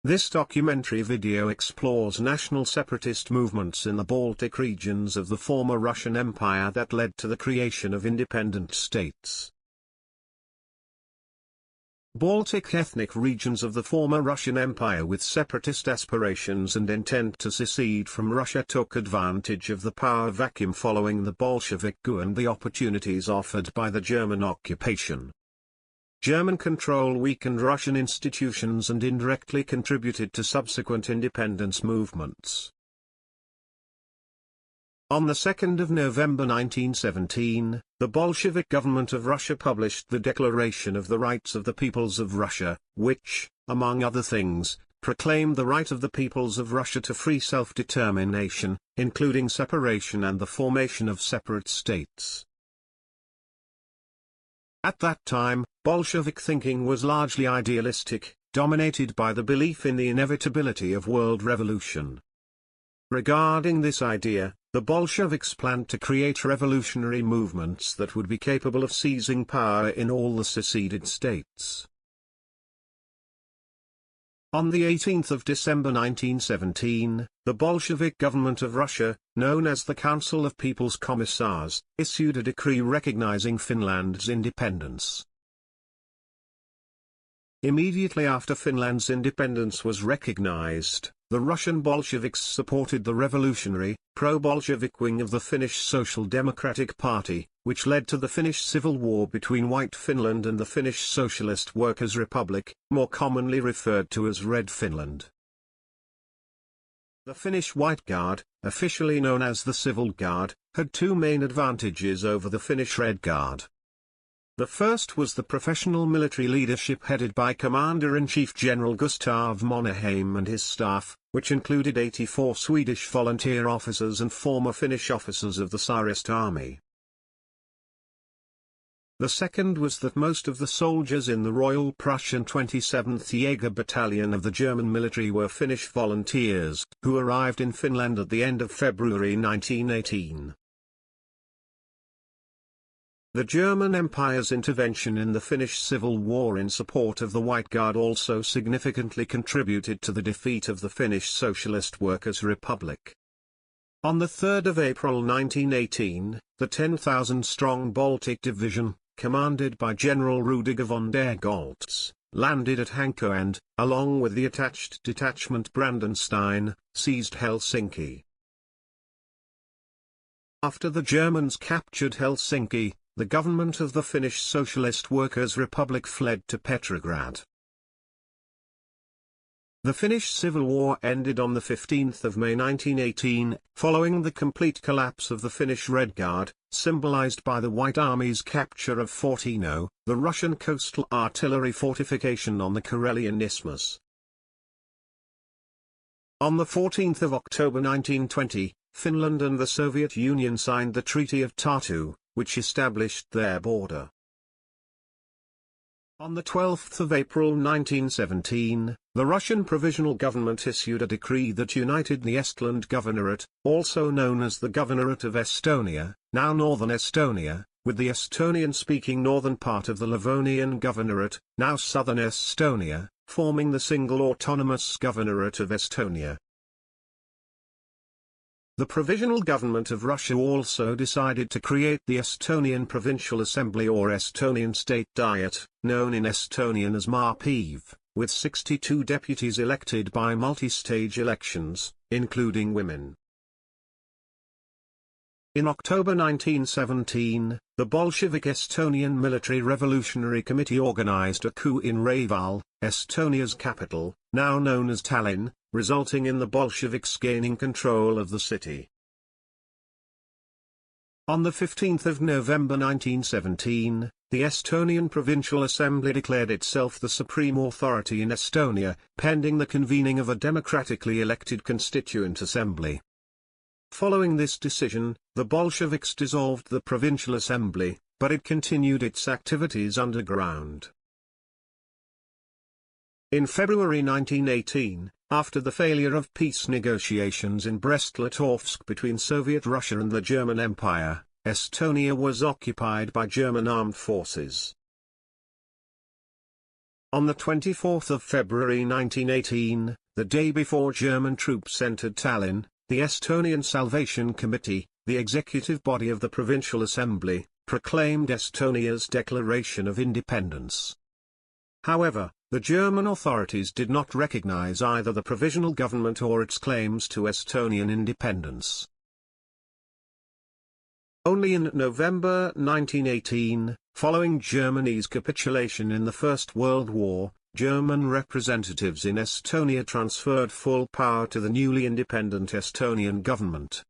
This documentary video explores national separatist movements in the Baltic regions of the former Russian Empire that led to the creation of independent states. Baltic ethnic regions of the former Russian Empire with separatist aspirations and intent to secede from Russia took advantage of the power vacuum following the Bolshevik coup and the opportunities offered by the German occupation. German control weakened Russian institutions and indirectly contributed to subsequent independence movements. On the 2nd of November 1917, the Bolshevik government of Russia published the Declaration of the Rights of the Peoples of Russia, which, among other things, proclaimed the right of the peoples of Russia to free self-determination, including separation and the formation of separate states. At that time, Bolshevik thinking was largely idealistic, dominated by the belief in the inevitability of world revolution. Regarding this idea, the Bolsheviks planned to create revolutionary movements that would be capable of seizing power in all the seceded states. On the 18th of December 1917, the Bolshevik government of Russia, known as the Council of People's Commissars, issued a decree recognizing Finland's independence. Immediately after Finland's independence was recognized, the Russian Bolsheviks supported the revolutionary, pro-Bolshevik wing of the Finnish Social Democratic Party, which led to the Finnish Civil War between White Finland and the Finnish Socialist Workers' Republic, more commonly referred to as Red Finland. The Finnish White Guard, officially known as the Civil Guard, had two main advantages over the Finnish Red Guard. The first was the professional military leadership headed by Commander-in-Chief General Gustav Mannerheim and his staff, which included 84 Swedish volunteer officers and former Finnish officers of the Tsarist army. The second was that most of the soldiers in the Royal Prussian 27th Jaeger Battalion of the German military were Finnish volunteers, who arrived in Finland at the end of February 1918. The German Empire's intervention in the Finnish Civil War in support of the White Guard also significantly contributed to the defeat of the Finnish Socialist Workers' Republic. On the 3rd of April 1918, the 10,000-strong Baltic Division, commanded by General Rudiger von der Goltz, landed at Hanko and, along with the attached detachment Brandenstein, seized Helsinki. After the Germans captured Helsinki, the government of the Finnish Socialist Workers' Republic fled to Petrograd. The Finnish Civil War ended on the 15th of May 1918, following the complete collapse of the Finnish Red Guard, symbolized by the White Army's capture of Fortino, the Russian coastal artillery fortification on the Karelian Isthmus. On the 14th of October 1920, Finland and the Soviet Union signed the Treaty of Tartu, which established their border. On the 12th of April 1917, the Russian Provisional Government issued a decree that united the Estland Governorate, also known as the Governorate of Estonia, now Northern Estonia, with the Estonian-speaking northern part of the Livonian Governorate, now Southern Estonia, forming the single autonomous Governorate of Estonia. The Provisional Government of Russia also decided to create the Estonian Provincial Assembly or Estonian State Diet, known in Estonian as Maapiiv, with 62 deputies elected by multi-stage elections, including women. In October 1917, the Bolshevik Estonian Military Revolutionary Committee organized a coup in Reval, Estonia's capital, now known as Tallinn, resulting in the Bolsheviks gaining control of the city. On the 15th of November 1917, the Estonian Provincial Assembly declared itself the supreme authority in Estonia, pending the convening of a democratically elected Constituent Assembly. Following this decision, the Bolsheviks dissolved the Provincial Assembly, but it continued its activities underground. In February 1918, after the failure of peace negotiations in Brest-Litovsk between Soviet Russia and the German Empire, Estonia was occupied by German armed forces. On the 24th of February 1918, the day before German troops entered Tallinn, the Estonian Salvation Committee, the executive body of the Provincial Assembly, proclaimed Estonia's declaration of independence. However, the German authorities did not recognize either the provisional government or its claims to Estonian independence. Only in November 1918, following Germany's capitulation in the First World War, German representatives in Estonia transferred full power to the newly independent Estonian government.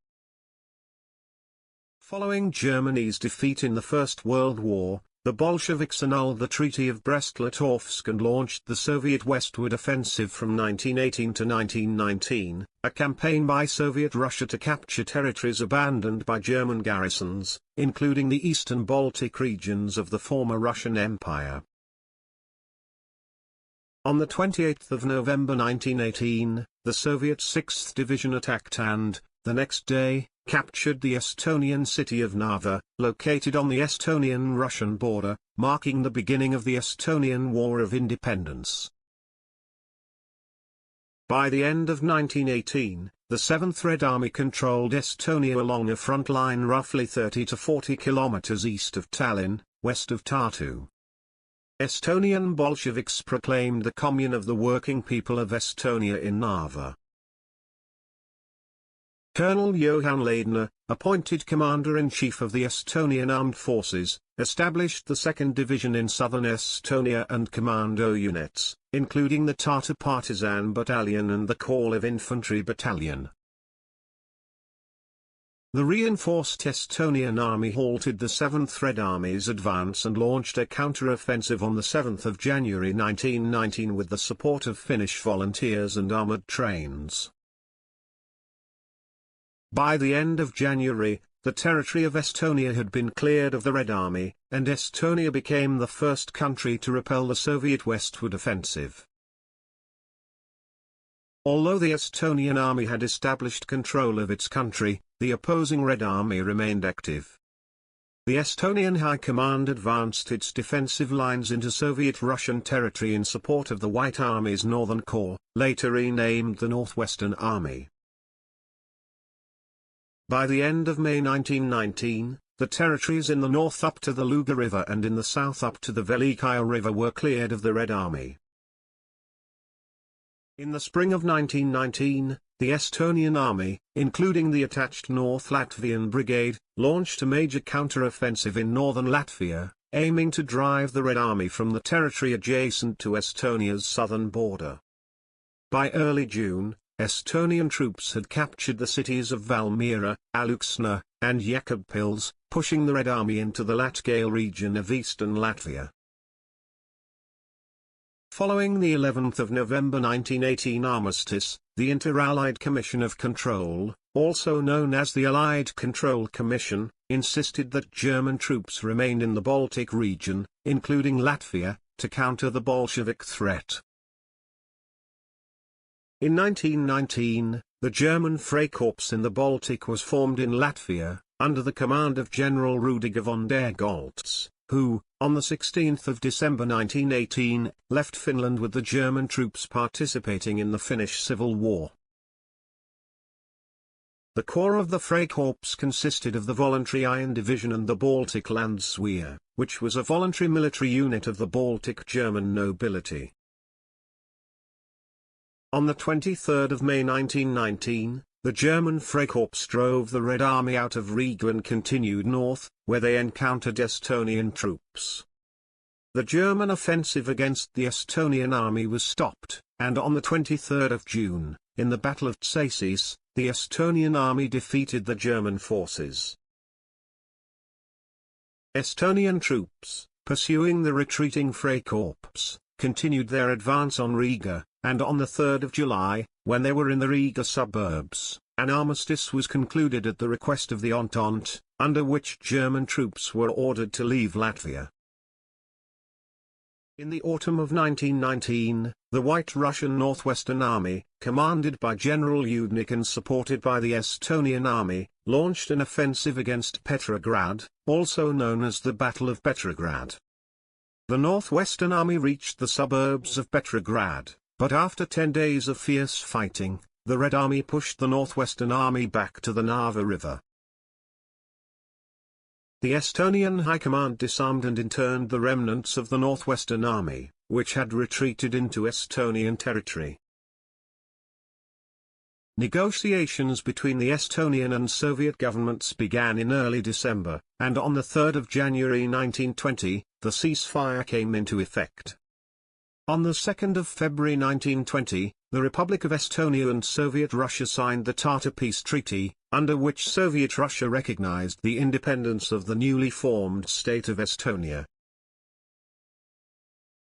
Following Germany's defeat in the First World War, the Bolsheviks annulled the Treaty of Brest-Litovsk and launched the Soviet westward offensive from 1918 to 1919, a campaign by Soviet Russia to capture territories abandoned by German garrisons, including the eastern Baltic regions of the former Russian Empire. On the 28th of November 1918, the Soviet 6th Division attacked and, the next day, captured the Estonian city of Narva, located on the Estonian-Russian border, marking the beginning of the Estonian War of Independence. By the end of 1918, the 7th Red Army controlled Estonia along a front line roughly 30 to 40 kilometers east of Tallinn, west of Tartu. Estonian Bolsheviks proclaimed the Commune of the Working People of Estonia in Narva. Colonel Johann Leidner, appointed Commander-in-Chief of the Estonian Armed Forces, established the 2nd Division in southern Estonia and commando units, including the Tartu Partisan Battalion and the Kalev Infantry Battalion. The reinforced Estonian Army halted the 7th Red Army's advance and launched a counter-offensive on the 7th of January 1919 with the support of Finnish volunteers and armoured trains. By the end of January, the territory of Estonia had been cleared of the Red Army, and Estonia became the first country to repel the Soviet westward offensive. Although the Estonian army had established control of its country, the opposing Red Army remained active. The Estonian High Command advanced its defensive lines into Soviet-Russian territory in support of the White Army's Northern Corps, later renamed the Northwestern Army. By the end of May 1919, the territories in the north up to the Luga River and in the south up to the Velikaya River were cleared of the Red Army. In the spring of 1919, the Estonian army, including the attached North Latvian Brigade, launched a major counter-offensive in northern Latvia, aiming to drive the Red Army from the territory adjacent to Estonia's southern border. By early June, Estonian troops had captured the cities of Valmiera, Alūksne, and Jēkabpils, pushing the Red Army into the Latgale region of eastern Latvia. Following the 11th of November 1918 armistice, the Inter-Allied Commission of Control, also known as the Allied Control Commission, insisted that German troops remained in the Baltic region, including Latvia, to counter the Bolshevik threat. In 1919, the German Freikorps in the Baltic was formed in Latvia, under the command of General Rudiger von der Goltz, who, on the 16th of December 1918, left Finland with the German troops participating in the Finnish Civil War. The core of the Freikorps consisted of the voluntary Iron Division and the Baltic Landswehr, which was a voluntary military unit of the Baltic German nobility. On the 23rd of May 1919, the German Freikorps drove the Red Army out of Riga and continued north, where they encountered Estonian troops. The German offensive against the Estonian army was stopped, and on the 23rd of June, in the Battle of Tsasis, the Estonian army defeated the German forces. Estonian troops, pursuing the retreating Freikorps, continued their advance on Riga, and on the 3rd of July, when they were in the Riga suburbs, an armistice was concluded at the request of the Entente, under which German troops were ordered to leave Latvia. In the autumn of 1919, the White Russian Northwestern Army, commanded by General Yudnik and supported by the Estonian Army, launched an offensive against Petrograd, also known as the Battle of Petrograd. The Northwestern Army reached the suburbs of Petrograd, but after 10 days of fierce fighting, the Red Army pushed the Northwestern Army back to the Narva River. The Estonian High Command disarmed and interned the remnants of the Northwestern Army, which had retreated into Estonian territory. Negotiations between the Estonian and Soviet governments began in early December, and on the 3rd of January 1920, the ceasefire came into effect. On the 2nd of February 1920, the Republic of Estonia and Soviet Russia signed the Tartu Peace Treaty, under which Soviet Russia recognized the independence of the newly formed state of Estonia.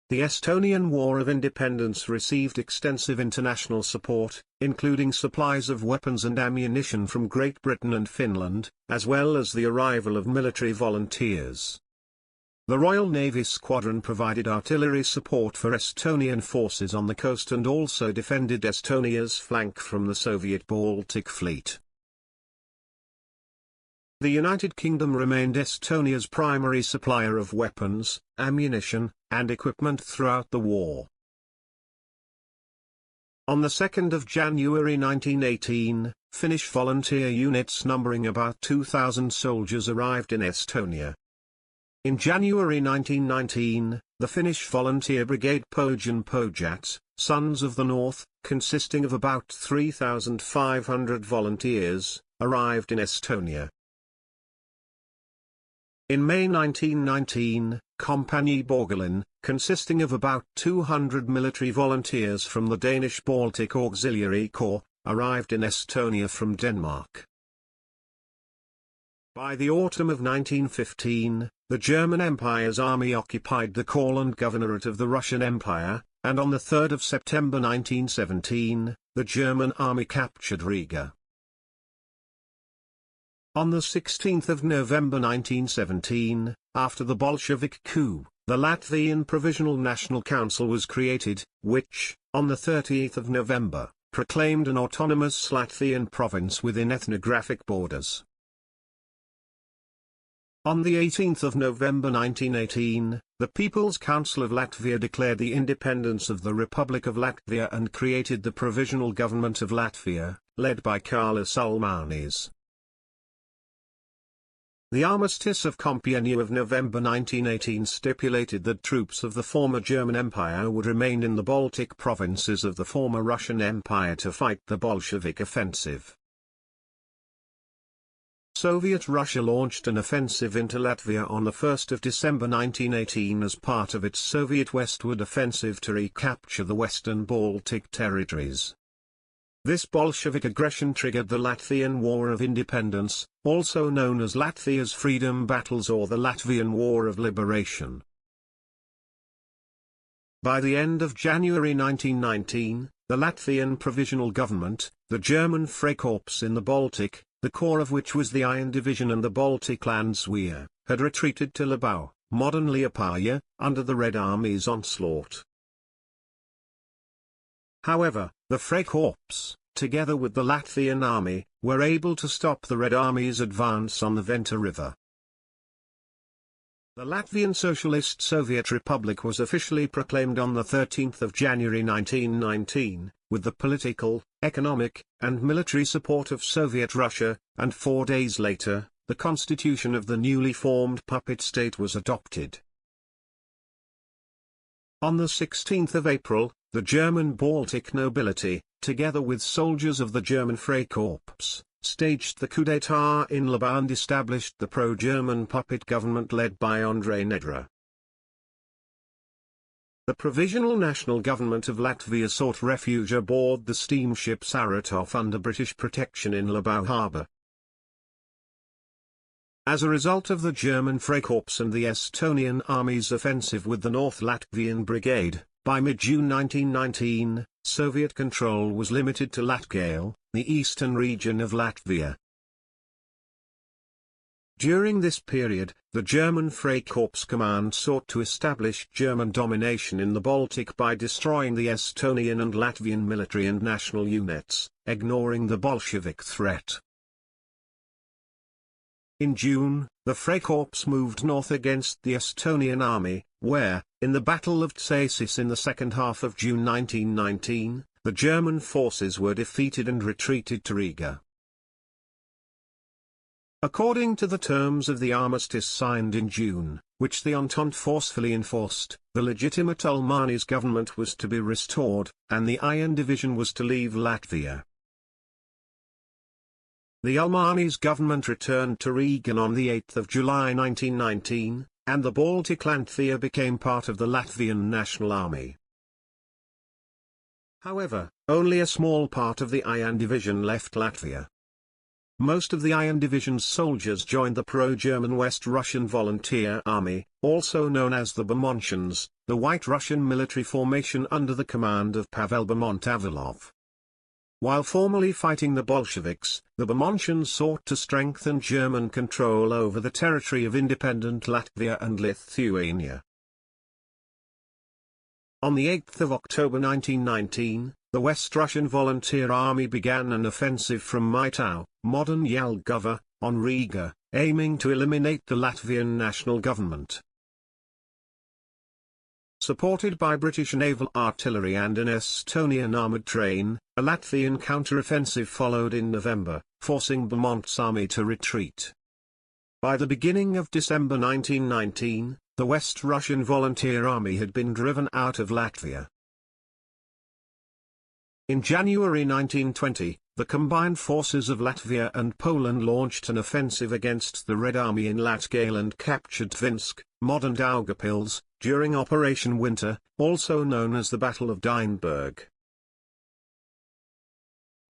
The Estonian War of Independence received extensive international support, including supplies of weapons and ammunition from Great Britain and Finland, as well as the arrival of military volunteers. The Royal Navy Squadron provided artillery support for Estonian forces on the coast and also defended Estonia's flank from the Soviet Baltic Fleet. The United Kingdom remained Estonia's primary supplier of weapons, ammunition, and equipment throughout the war. On the 2nd of January 1918, Finnish volunteer units numbering about 2,000 soldiers arrived in Estonia. In January 1919, the Finnish volunteer brigade Pohjan Pojat, Sons of the North, consisting of about 3,500 volunteers, arrived in Estonia. In May 1919, Kompanii Borgelin, consisting of about 200 military volunteers from the Danish Baltic Auxiliary Corps, arrived in Estonia from Denmark. By the autumn of 1915, the German Empire's army occupied the Courland Governorate of the Russian Empire, and on the 3rd of September 1917, the German army captured Riga. On the 16th of November 1917, after the Bolshevik coup, the Latvian Provisional National Council was created, which, on the 30th of November, proclaimed an autonomous Latvian province within ethnographic borders. On the 18th of November 1918, the People's Council of Latvia declared the independence of the Republic of Latvia and created the Provisional Government of Latvia, led by Kārlis Ulmanis. The Armistice of Compiègne of November 1918 stipulated that troops of the former German Empire would remain in the Baltic provinces of the former Russian Empire to fight the Bolshevik offensive. Soviet Russia launched an offensive into Latvia on 1 December 1918 as part of its Soviet westward offensive to recapture the Western Baltic territories. This Bolshevik aggression triggered the Latvian War of Independence, also known as Latvia's freedom battles or the Latvian War of Liberation. By the end of January 1919, the Latvian Provisional Government, the German Freikorps in the Baltic, the core of which was the Iron Division and the Baltic Landswehr, had retreated to Libau, modern Liepāja, under the Red Army's onslaught. However, the Freikorps, together with the Latvian army, were able to stop the Red Army's advance on the Venta River. The Latvian Socialist Soviet Republic was officially proclaimed on 13 January 1919, with the political, economic, and military support of Soviet Russia, and 4 days later, the constitution of the newly formed puppet state was adopted. On 16 April, the German Baltic nobility, together with soldiers of the German Freikorps, staged the coup d'état in Libau and established the pro-German puppet government led by Andrei Nedra. The Provisional National Government of Latvia sought refuge aboard the steamship Saratov under British protection in Libau harbour. As a result of the German Freikorps and the Estonian army's offensive with the North Latvian Brigade, by mid-June 1919, Soviet control was limited to Latgale, the eastern region of Latvia. During this period, the German Freikorps command sought to establish German domination in the Baltic by destroying the Estonian and Latvian military and national units, ignoring the Bolshevik threat. In June, the Freikorps moved north against the Estonian army, where, in the Battle of Tsasis in the second half of June 1919, the German forces were defeated and retreated to Riga. According to the terms of the armistice signed in June, which the Entente forcefully enforced, the legitimate Ulmanis government was to be restored, and the Iron Division was to leave Latvia. The Ulmanis government returned to Riga on 8 July 1919, and the Baltic Latvia became part of the Latvian National Army. However, only a small part of the Iron Division left Latvia. Most of the Iron Division's soldiers joined the pro-German West Russian Volunteer Army, also known as the Bermontians, the White Russian military formation under the command of Pavel Bermondt-Avilov. While formally fighting the Bolsheviks, the Bermontians sought to strengthen German control over the territory of independent Latvia and Lithuania. On 8 October 1919, the West Russian Volunteer Army began an offensive from Maitau, modern Jelgava, on Riga, aiming to eliminate the Latvian national government. Supported by British naval artillery and an Estonian armoured train, a Latvian counter-offensive followed in November, forcing Bermondt's army to retreat. By the beginning of December 1919, the West Russian Volunteer Army had been driven out of Latvia. In January 1920, the combined forces of Latvia and Poland launched an offensive against the Red Army in Latgale and captured Tvinsk, modern Daugavpils, during Operation Winter, also known as the Battle of Dynberg.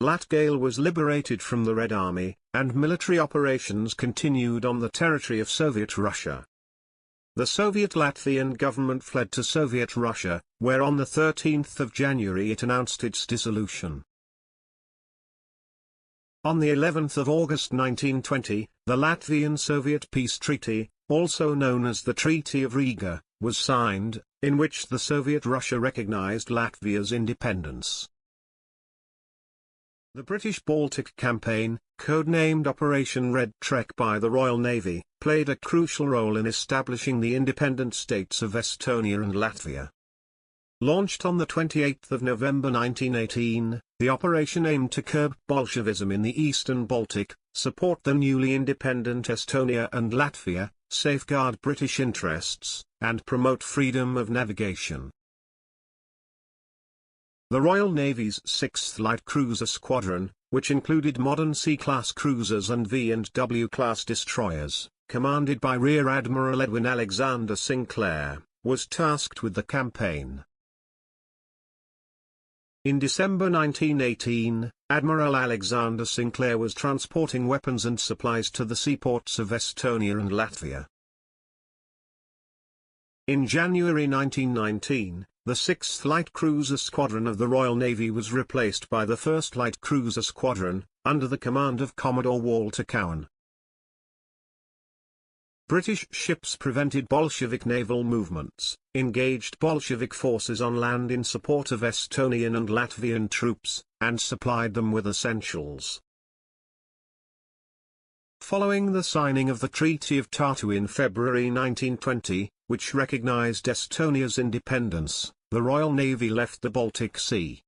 Latgale was liberated from the Red Army, and military operations continued on the territory of Soviet Russia. The Soviet Latvian government fled to Soviet Russia, where on 13 January it announced its dissolution. On the 11th of August 1920, the Latvian-Soviet Peace Treaty, also known as the Treaty of Riga, was signed, in which the Soviet Russia recognized Latvia's independence. The British Baltic campaign, codenamed Operation Red Trek by the Royal Navy, played a crucial role in establishing the independent states of Estonia and Latvia. Launched on 28 November 1918, the operation aimed to curb Bolshevism in the Eastern Baltic, support the newly independent Estonia and Latvia, safeguard British interests, and promote freedom of navigation. The Royal Navy's 6th Light Cruiser Squadron, which included modern C-class cruisers and V&W-class destroyers, commanded by Rear Admiral Edwin Alexander Sinclair, was tasked with the campaign. In December 1918, Admiral Alexander Sinclair was transporting weapons and supplies to the seaports of Estonia and Latvia. In January 1919, the 6th Light Cruiser Squadron of the Royal Navy was replaced by the 1st Light Cruiser Squadron, under the command of Commodore Walter Cowan. British ships prevented Bolshevik naval movements, engaged Bolshevik forces on land in support of Estonian and Latvian troops, and supplied them with essentials. Following the signing of the Treaty of Tartu in February 1920, which recognized Estonia's independence, the Royal Navy left the Baltic Sea.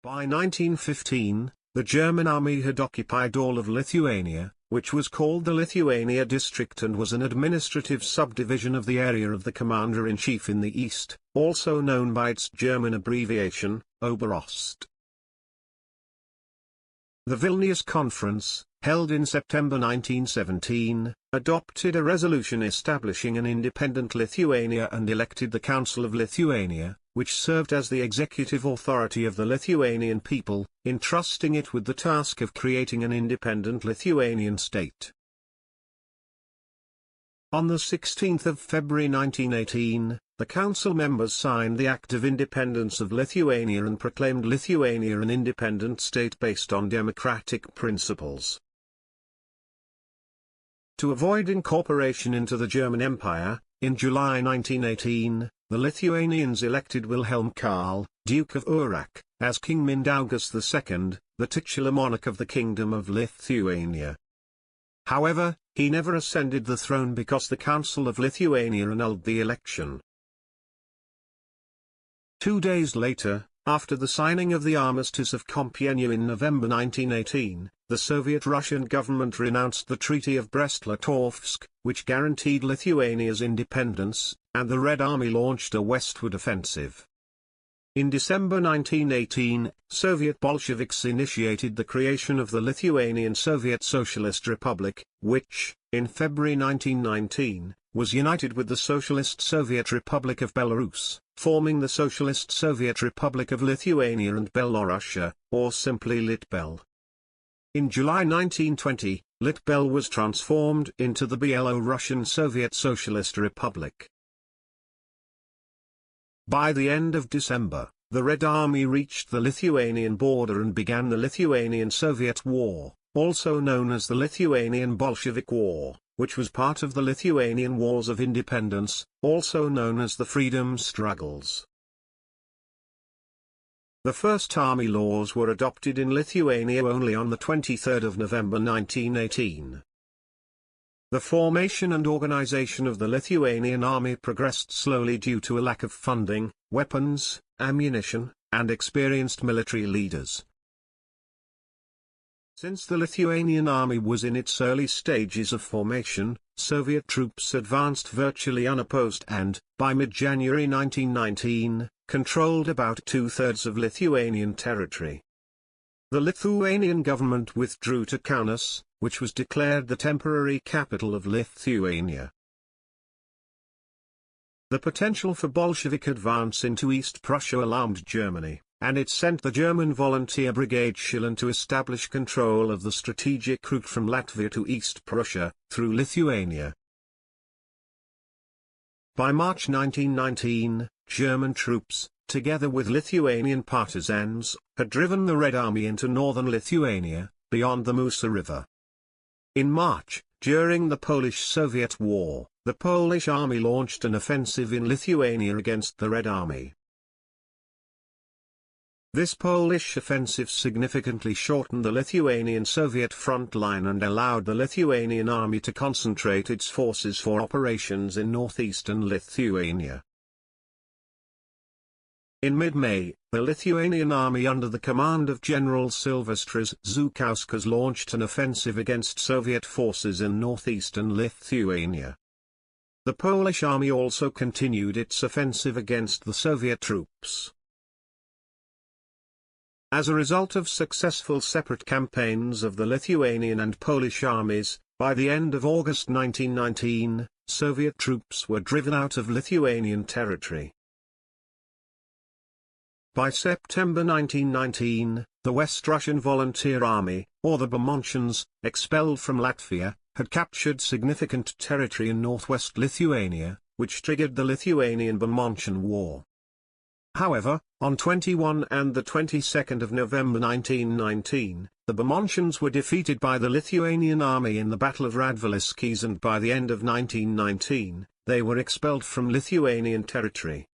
By 1915, the German army had occupied all of Lithuania, which was called the Lithuania District and was an administrative subdivision of the area of the Commander-in-Chief in the East, also known by its German abbreviation, Oberost. The Vilnius Conference, held in September 1917, adopted a resolution establishing an independent Lithuania and elected the Council of Lithuania, which served as the executive authority of the Lithuanian people, entrusting it with the task of creating an independent Lithuanian state. On 16 February 1918, the council members signed the Act of Independence of Lithuania and proclaimed Lithuania an independent state based on democratic principles. To avoid incorporation into the German Empire, in July 1918, the Lithuanians elected Wilhelm Karl, Duke of Urach, as King Mindaugas II, the titular monarch of the Kingdom of Lithuania. However, he never ascended the throne because the Council of Lithuania annulled the election. 2 days later, after the signing of the Armistice of Compiègne in November 1918, the Soviet Russian government renounced the Treaty of Brest-Litovsk, which guaranteed Lithuania's independence, and the Red Army launched a westward offensive. In December 1918, Soviet Bolsheviks initiated the creation of the Lithuanian Soviet Socialist Republic, which, in February 1919, was united with the Socialist Soviet Republic of Belarus, forming the Socialist Soviet Republic of Lithuania and Belorussia, or simply Litbel. In July 1920, Litbel was transformed into the Belo-Russian Soviet Socialist Republic. By the end of December, the Red Army reached the Lithuanian border and began the Lithuanian-Soviet War, also known as the Lithuanian Bolshevik War, which was part of the Lithuanian Wars of Independence, also known as the Freedom Struggles. The first army laws were adopted in Lithuania only on the 23rd of November 1918. The formation and organization of the Lithuanian army progressed slowly due to a lack of funding, weapons, ammunition, and experienced military leaders. Since the Lithuanian army was in its early stages of formation, Soviet troops advanced virtually unopposed and, by mid-January 1919, controlled about two-thirds of Lithuanian territory. The Lithuanian government withdrew to Kaunas, which was declared the temporary capital of Lithuania. The potential for Bolshevik advance into East Prussia alarmed Germany, and it sent the German volunteer brigade Schillen to establish control of the strategic route from Latvia to East Prussia, through Lithuania. By March 1919, German troops, together with Lithuanian partisans, had driven the Red Army into northern Lithuania, beyond the Musa River. In March, during the Polish-Soviet War, the Polish army launched an offensive in Lithuania against the Red Army. This Polish offensive significantly shortened the Lithuanian-Soviet front line and allowed the Lithuanian army to concentrate its forces for operations in northeastern Lithuania. In mid-May, the Lithuanian army under the command of General Silvestris Žukauskas launched an offensive against Soviet forces in northeastern Lithuania. The Polish army also continued its offensive against the Soviet troops. As a result of successful separate campaigns of the Lithuanian and Polish armies, by the end of August 1919, Soviet troops were driven out of Lithuanian territory. By September 1919, the West Russian Volunteer Army, or the Bermontians, expelled from Latvia, had captured significant territory in northwest Lithuania, which triggered the Lithuanian-Bermontian War. However, on 21 and the 22nd of November 1919, the Bermontians were defeated by the Lithuanian army in the Battle of Radviliškis, and by the end of 1919, they were expelled from Lithuanian territory.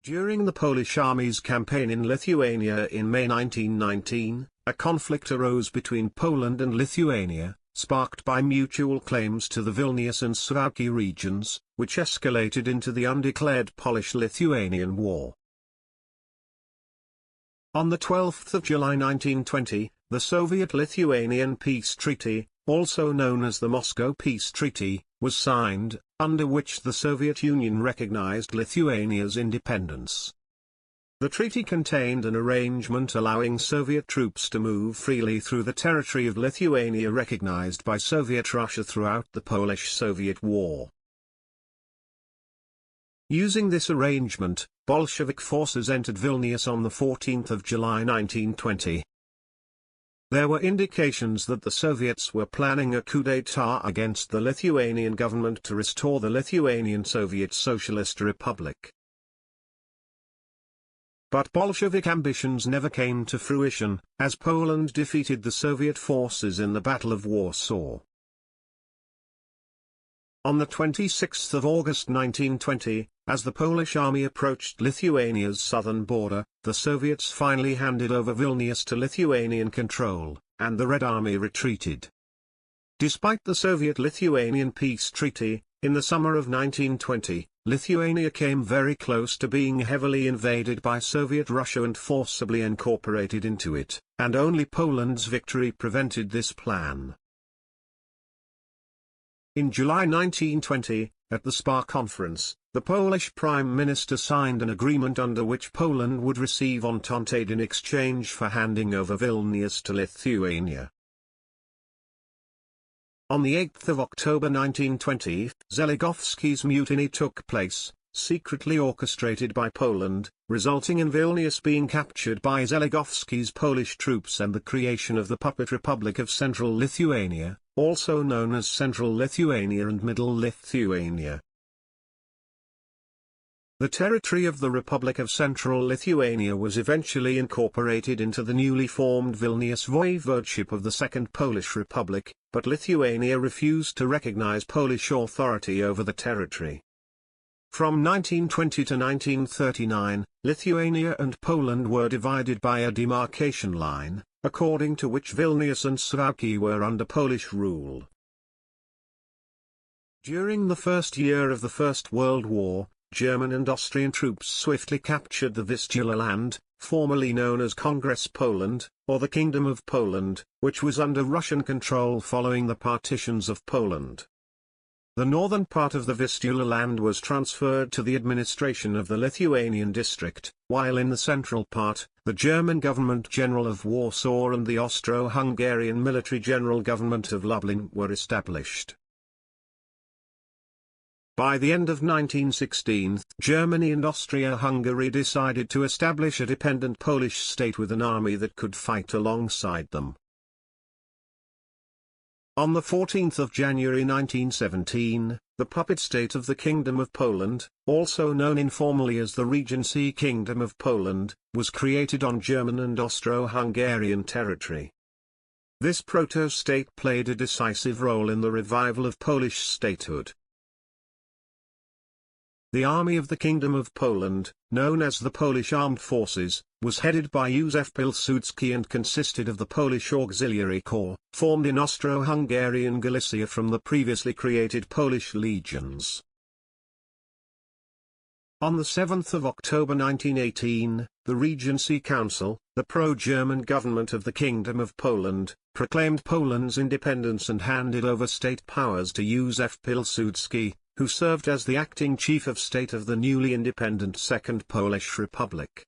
During the Polish army's campaign in Lithuania in May 1919, a conflict arose between Poland and Lithuania, sparked by mutual claims to the Vilnius and Suwałki regions, which escalated into the undeclared Polish-Lithuanian War. On the 12th of July 1920, the Soviet-Lithuanian Peace Treaty, also known as the Moscow Peace Treaty, was signed, under which the Soviet Union recognized Lithuania's independence. The treaty contained an arrangement allowing Soviet troops to move freely through the territory of Lithuania recognized by Soviet Russia throughout the Polish-Soviet War. Using this arrangement, Bolshevik forces entered Vilnius on the 14th of July 1920. There were indications that the Soviets were planning a coup d'état against the Lithuanian government to restore the Lithuanian Soviet Socialist Republic. But Bolshevik ambitions never came to fruition, as Poland defeated the Soviet forces in the Battle of Warsaw. On the 26th of August 1920, as the Polish army approached Lithuania's southern border, the Soviets finally handed over Vilnius to Lithuanian control, and the Red Army retreated. Despite the Soviet-Lithuanian peace treaty, in the summer of 1920, Lithuania came very close to being heavily invaded by Soviet Russia and forcibly incorporated into it, and only Poland's victory prevented this plan. In July 1920, at the Spa Conference, the Polish Prime Minister signed an agreement under which Poland would receive Entente aid in exchange for handing over Vilnius to Lithuania. On the 8th of October 1920, Zeligovski's mutiny took place, secretly orchestrated by Poland, resulting in Vilnius being captured by Zeligovski's Polish troops and the creation of the puppet Republic of Central Lithuania, also known as Central Lithuania and Middle Lithuania. The territory of the Republic of Central Lithuania was eventually incorporated into the newly formed Vilnius Voivodeship of the Second Polish Republic, but Lithuania refused to recognize Polish authority over the territory. From 1920 to 1939, Lithuania and Poland were divided by a demarcation line, according to which Vilnius and Suwałki were under Polish rule. During the first year of the First World War, German and Austrian troops swiftly captured the Vistula land, formerly known as Congress Poland, or the Kingdom of Poland, which was under Russian control following the partitions of Poland. The northern part of the Vistula land was transferred to the administration of the Lithuanian district, while in the central part, the German government general of Warsaw and the Austro-Hungarian military general government of Lublin were established. By the end of 1916, Germany and Austria-Hungary decided to establish a dependent Polish state with an army that could fight alongside them. On the 14th of January 1917, the puppet state of the Kingdom of Poland, also known informally as the Regency Kingdom of Poland, was created on German and Austro-Hungarian territory. This proto-state played a decisive role in the revival of Polish statehood. The army of the Kingdom of Poland, known as the Polish Armed Forces, was headed by Józef Pilsudski and consisted of the Polish Auxiliary Corps, formed in Austro-Hungarian Galicia from the previously created Polish legions. On the 7th of October 1918, the Regency Council, the pro-German government of the Kingdom of Poland, proclaimed Poland's independence and handed over state powers to Józef Pilsudski, who served as the acting chief of state of the newly independent Second Polish Republic.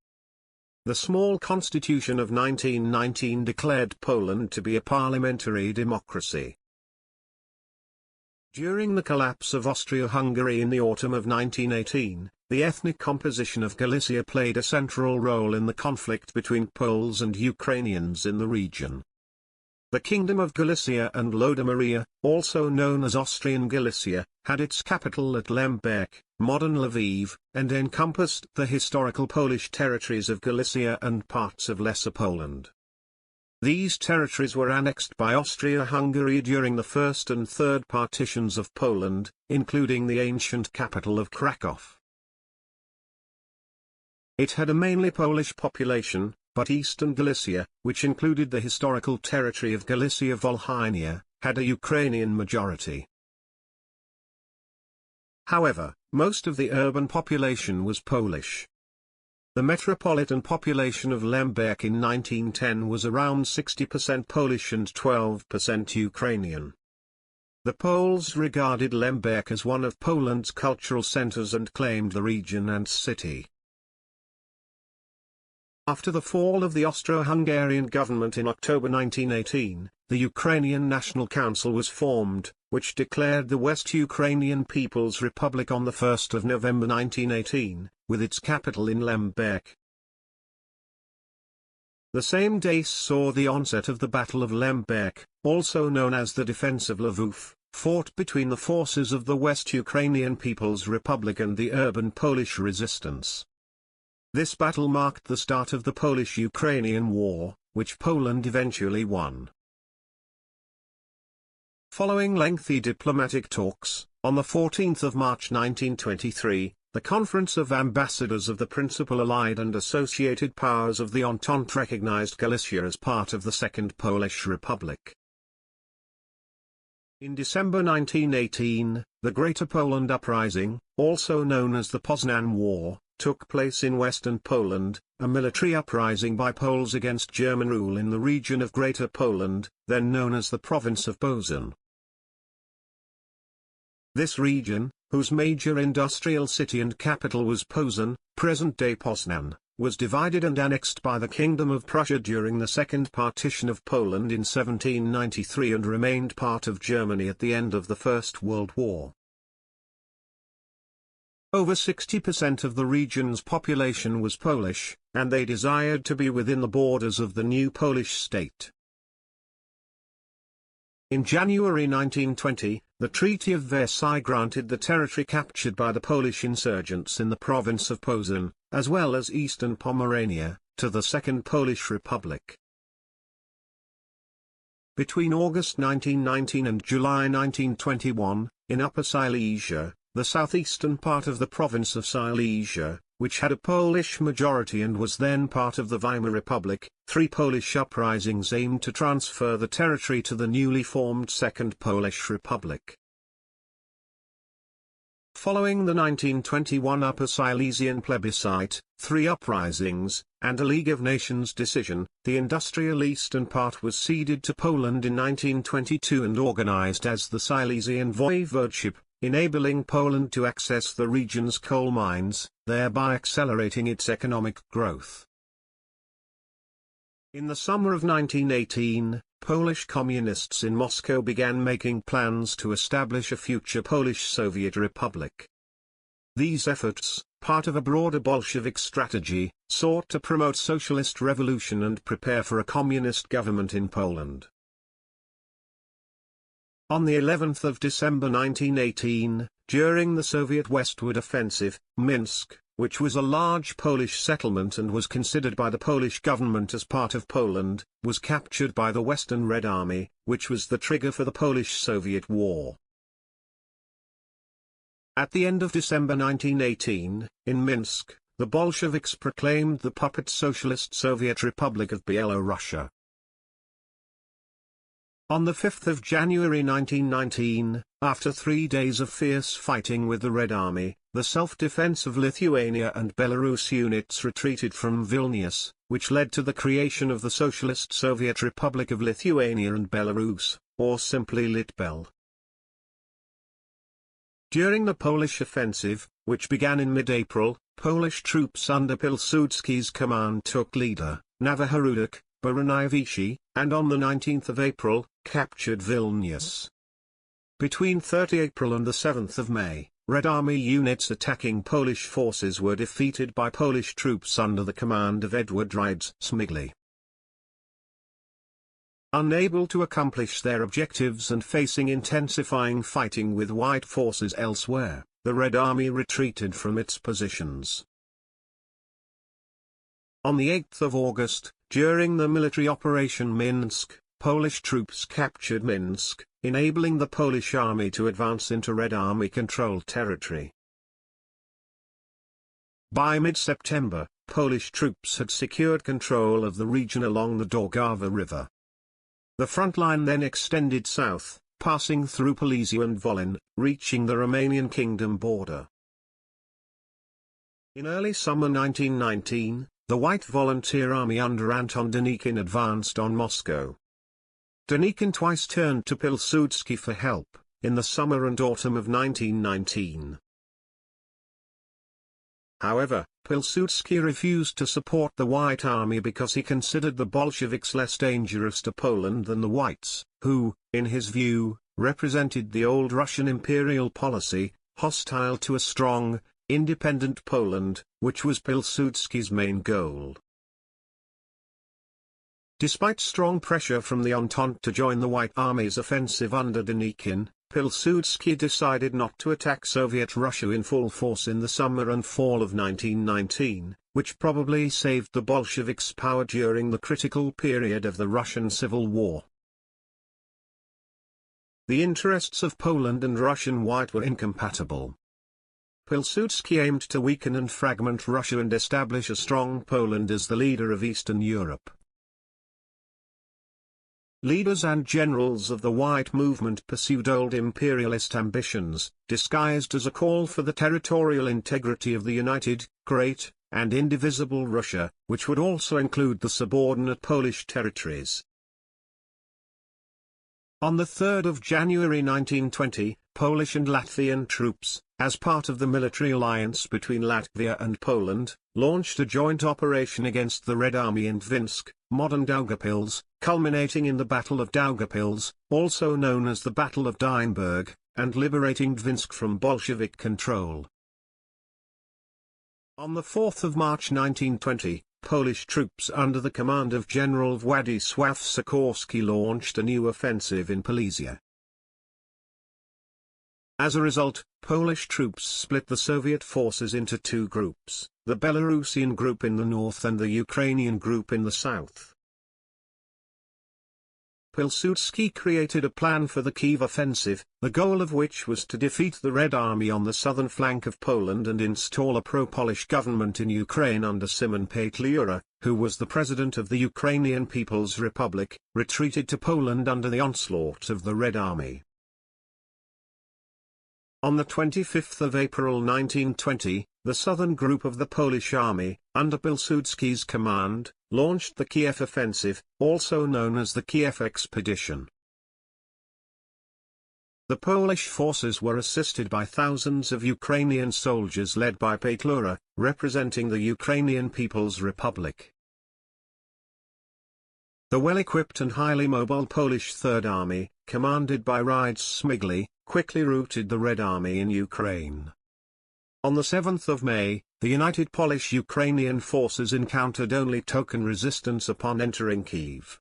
The small constitution of 1919 declared Poland to be a parliamentary democracy. During the collapse of Austria-Hungary in the autumn of 1918, the ethnic composition of Galicia played a central role in the conflict between Poles and Ukrainians in the region. The Kingdom of Galicia and Lodomeria, also known as Austrian Galicia, had its capital at Lemberg, modern Lviv, and encompassed the historical Polish territories of Galicia and parts of Lesser Poland. These territories were annexed by Austria-Hungary during the first and third partitions of Poland, including the ancient capital of Krakow. It had a mainly Polish population, but eastern Galicia, which included the historical territory of Galicia-Volhynia, had a Ukrainian majority. However, most of the urban population was Polish. The metropolitan population of Lemberg in 1910 was around 60% Polish and 12% Ukrainian. The Poles regarded Lemberg as one of Poland's cultural centers and claimed the region and city. After the fall of the Austro-Hungarian government in October 1918, the Ukrainian National Council was formed, which declared the West Ukrainian People's Republic on 1 November 1918, with its capital in Lemberg. The same day saw the onset of the Battle of Lemberg, also known as the Defense of Lwów, fought between the forces of the West Ukrainian People's Republic and the urban Polish resistance. This battle marked the start of the Polish-Ukrainian War, which Poland eventually won. Following lengthy diplomatic talks, on 14 March 1923, the Conference of Ambassadors of the Principal Allied and Associated Powers of the Entente recognized Galicia as part of the Second Polish Republic. In December 1918, the Greater Poland Uprising, also known as the Poznan War, took place in western Poland, a military uprising by Poles against German rule in the region of Greater Poland, then known as the province of Posen. This region, whose major industrial city and capital was Posen, present-day Poznan, was divided and annexed by the Kingdom of Prussia during the Second Partition of Poland in 1793 and remained part of Germany at the end of the First World War. Over 60% of the region's population was Polish, and they desired to be within the borders of the new Polish state. In January 1920, the Treaty of Versailles granted the territory captured by the Polish insurgents in the province of Posen, as well as eastern Pomerania, to the Second Polish Republic. Between August 1919 and July 1921, in Upper Silesia, the southeastern part of the province of Silesia, which had a Polish majority and was then part of the Weimar Republic, 3 Polish uprisings aimed to transfer the territory to the newly formed Second Polish Republic. Following the 1921 Upper Silesian plebiscite, 3 uprisings, and a League of Nations decision, the industrial eastern part was ceded to Poland in 1922 and organized as the Silesian Voivodeship, enabling Poland to access the region's coal mines, thereby accelerating its economic growth. In the summer of 1918, Polish communists in Moscow began making plans to establish a future Polish Soviet Republic. These efforts, part of a broader Bolshevik strategy, sought to promote socialist revolution and prepare for a communist government in Poland. On the 11th of December 1918, during the Soviet westward offensive, Minsk, which was a large Polish settlement and was considered by the Polish government as part of Poland, was captured by the Western Red Army, which was the trigger for the Polish-Soviet War. At the end of December 1918, in Minsk, the Bolsheviks proclaimed the puppet Socialist Soviet Republic of Byelorussia. On the 5th of January 1919, after 3 days of fierce fighting with the Red Army, the self-defense of Lithuania and Belarus units retreated from Vilnius, which led to the creation of the Socialist Soviet Republic of Lithuania and Belarus, or simply Litbel. During the Polish offensive, which began in mid-April, Polish troops under Pilsudski's command took Lida, Nowohródek, Baraniowice, and on the 19th of April, captured Vilnius. Between 30 April and the 7th of May, Red Army units attacking Polish forces were defeated by Polish troops under the command of Edward Rydz-Smigli. Unable to accomplish their objectives and facing intensifying fighting with White forces elsewhere, the Red Army retreated from its positions. On the 8th of August, during the military Operation Minsk, Polish troops captured Minsk, enabling the Polish army to advance into Red Army-controlled territory. By mid-September, Polish troops had secured control of the region along the Daugava River. The front line then extended south, passing through Polesio and Volyn, reaching the Romanian kingdom border. In early summer 1919, the White Volunteer Army under Anton Denikin advanced on Moscow. Denikin twice turned to Pilsudski for help, in the summer and autumn of 1919. However, Pilsudski refused to support the White Army because he considered the Bolsheviks less dangerous to Poland than the Whites, who, in his view, represented the old Russian imperial policy, hostile to a strong, independent Poland, which was Pilsudski's main goal. Despite strong pressure from the Entente to join the White Army's offensive under Denikin, Pilsudski decided not to attack Soviet Russia in full force in the summer and fall of 1919, which probably saved the Bolsheviks' power during the critical period of the Russian Civil War. The interests of Poland and Russian White were incompatible. Pilsudski aimed to weaken and fragment Russia and establish a strong Poland as the leader of Eastern Europe. leaders and generals of the White Movement pursued old imperialist ambitions, disguised as a call for the territorial integrity of the united, great, and indivisible Russia, which would also include the subordinate Polish territories. On the 3rd of January 1920, Polish and Latvian troops, as part of the military alliance between Latvia and Poland, launched a joint operation against the Red Army in Dvinsk, modern Daugavpils, culminating in the Battle of Daugavpils, also known as the Battle of Dynberg, and liberating Dvinsk from Bolshevik control. On the 4th of March 1920, Polish troops under the command of General Władysław Sikorski launched a new offensive in Silesia. As a result, Polish troops split the Soviet forces into two groups, the Belarusian group in the north and the Ukrainian group in the south. Pilsudski created a plan for the Kyiv offensive, the goal of which was to defeat the Red Army on the southern flank of Poland and install a pro-Polish government in Ukraine under Szymon Petlura, who was the president of the Ukrainian People's Republic, retreated to Poland under the onslaught of the Red Army. On the 25th of April 1920, the southern group of the Polish army, under Pilsudski's command, launched the Kiev offensive, also known as the Kiev expedition. The Polish forces were assisted by thousands of Ukrainian soldiers led by Petlura, representing the Ukrainian People's Republic. The well-equipped and highly mobile Polish Third Army, commanded by Rydz Smigli, quickly routed the Red Army in Ukraine. On the 7th of May, the united Polish-Ukrainian forces encountered only token resistance upon entering Kyiv.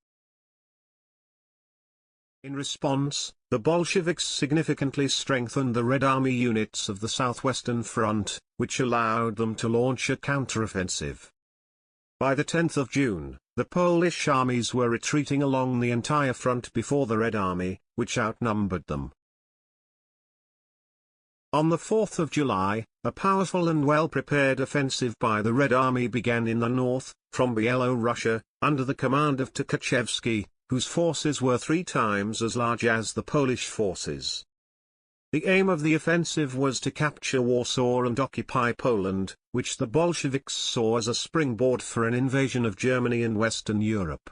In response, the Bolsheviks significantly strengthened the Red Army units of the Southwestern Front, which allowed them to launch a counteroffensive. By the 10th of June, the Polish armies were retreating along the entire front before the Red Army, which outnumbered them. On the 4th of July, a powerful and well-prepared offensive by the Red Army began in the north, from Byelorussia, under the command of Tukhachevsky, whose forces were 3 times as large as the Polish forces. The aim of the offensive was to capture Warsaw and occupy Poland, which the Bolsheviks saw as a springboard for an invasion of Germany and Western Europe.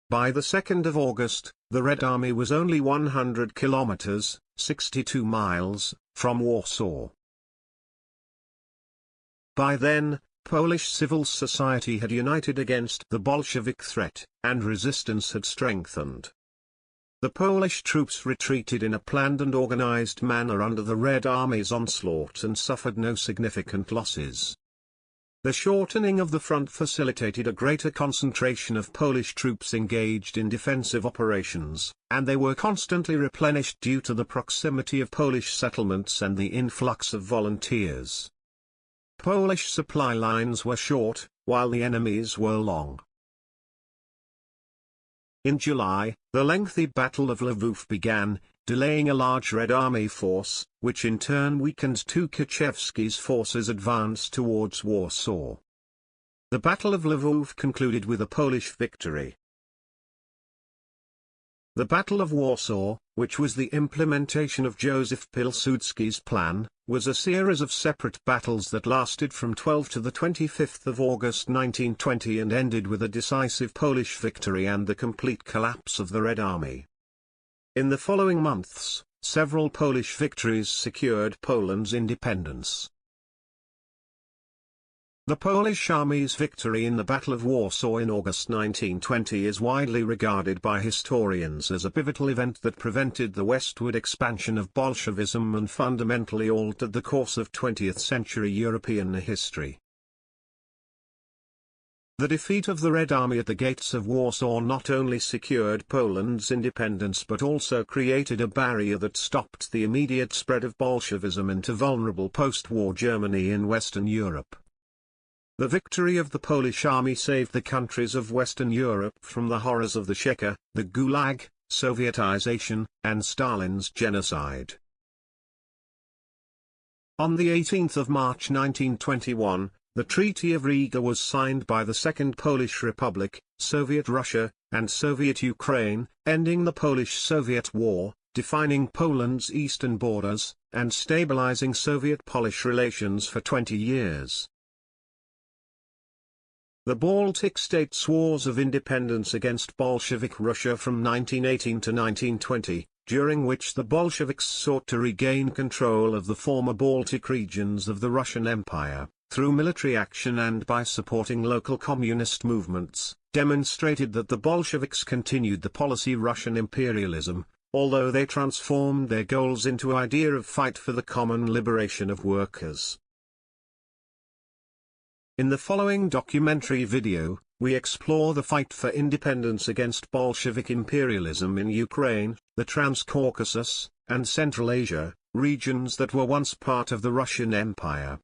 By the 2nd of August, the Red Army was only 100 kilometers, 62 miles, from Warsaw. By then, Polish civil society had united against the Bolshevik threat, and resistance had strengthened. The Polish troops retreated in a planned and organized manner under the Red Army's onslaught and suffered no significant losses. The shortening of the front facilitated a greater concentration of Polish troops engaged in defensive operations, and they were constantly replenished due to the proximity of Polish settlements and the influx of volunteers. Polish supply lines were short, while the enemy's were long. In July, the lengthy Battle of Lvov began, delaying a large Red Army force, which in turn weakened Tukhachevsky's forces' advance towards Warsaw. The Battle of Lvov concluded with a Polish victory. The Battle of Warsaw, which was the implementation of Joseph Pilsudski's plan, was a series of separate battles that lasted from 12 to the 25th of August 1920 and ended with a decisive Polish victory and the complete collapse of the Red Army. In the following months, several Polish victories secured Poland's independence. The Polish army's victory in the Battle of Warsaw in August 1920 is widely regarded by historians as a pivotal event that prevented the westward expansion of Bolshevism and fundamentally altered the course of 20th-century European history. The defeat of the Red Army at the gates of Warsaw not only secured Poland's independence but also created a barrier that stopped the immediate spread of Bolshevism into vulnerable post-war Germany in Western Europe. The victory of the Polish army saved the countries of Western Europe from the horrors of the Cheka, the Gulag, Sovietization, and Stalin's genocide. On the 18th of March 1921, the Treaty of Riga was signed by the Second Polish Republic, Soviet Russia, and Soviet Ukraine, ending the Polish-Soviet War, defining Poland's eastern borders, and stabilizing Soviet-Polish relations for 20 years. The Baltic States' Wars of Independence against Bolshevik Russia from 1918 to 1920, during which the Bolsheviks sought to regain control of the former Baltic regions of the Russian Empire, through military action and by supporting local communist movements, demonstrated that the Bolsheviks continued the policy Russian imperialism, although they transformed their goals into idea of fight for the common liberation of workers. In the following documentary video, we explore the fight for independence against Bolshevik imperialism in Ukraine, the Transcaucasus, and Central Asia, regions that were once part of the Russian Empire.